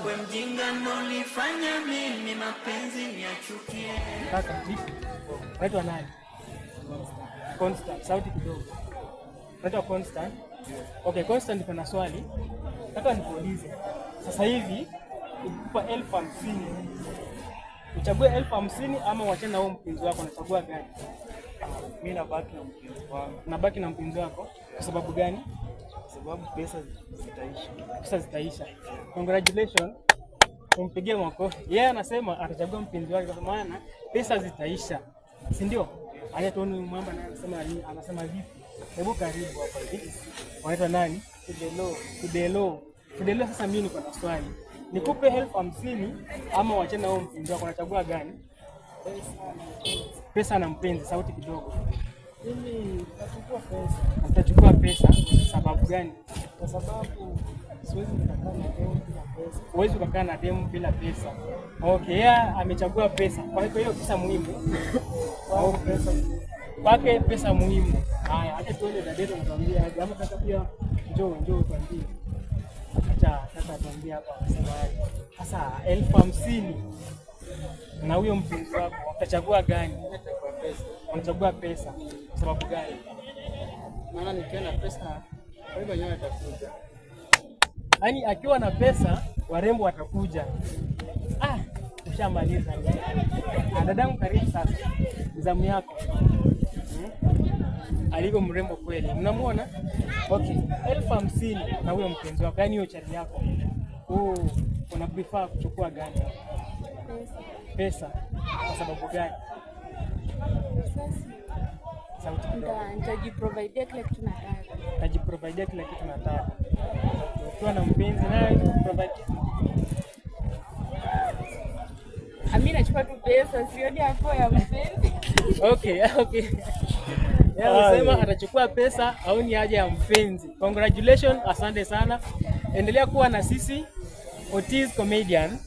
we mjinga nolifanya mimi mapenzi niachukie. Kaka, vipi? Unaitwa nani? Constant. Sauti kidogo. Unaitwa Constant? Okay, Constant, kuna swali. Nataka nikuulize. Sasa hivi ukupa 50,000. Uchague 50,000 ama uachane na huo mpenzi wako, unachagua gani? Mimi nabaki na mpenzi wangu. Nabaki na mpenzi wako kwa sababu gani? Kwa sababu pesa zitaisha. Pesa zitaisha. Congratulations. Tumpigie makofi. Yeye anasema atachagua mpenzi wake kwa maana pesa zitaisha. Si ndio? Haya tuone mwamba naye anasema vipi? Hebu karibu hapa hivi. Wanaitwa nani? Fidelo. Sasa mimi niko na swali. Nikupe 50,000 ama uachane na huo mpenzi wako, unachagua gani? Pesa na mpenzi. Sauti kidogo. Mimi nachukua pesa. Utachukua pesa sababu gani? Kwa sababu siwezi kukaa na demu bila pesa. Huwezi kukaa na demu bila pesa. Okay, yeye amechagua pesa. Kwa hiyo pesa muhimu. Au pesa Kwake pesa muhimu. Haya, acha tuone dada anatuambia aje. Ama kaka pia njoo tuambie. Acha tuambie hapa anasemaje. Sasa 50,000 na huyo mpenzi wako utachagua gani? nachukua pesa. Unachagua pesa. Sababu gani? Maana nikiwa na pesa kwa hivyo nyote atakuja. Yaani akiwa na pesa warembo watakuja. Ushamaliza. Dadangu karibu sasa. Zamu yako. Aliko mrembo kweli. Mnamuona? Okay. 50,000 na huyo mpenzi wako, yaani hiyo chali yako. Una prefer kuchukua gani? Pesa. Kwa sababu gani? Nitajiprovidea kila kitu nataka. Najiprovidea kila kitu nataka. Ukiwa na mpenzi naye provide. Mimi nachukua tu pesa, sioni hapo ya mpenzi. Okay. Yeye anasema atachukua pesa au ni haja ya mpenzi. Congratulations, asante sana. Endelea kuwa na sisi Otis Comedian.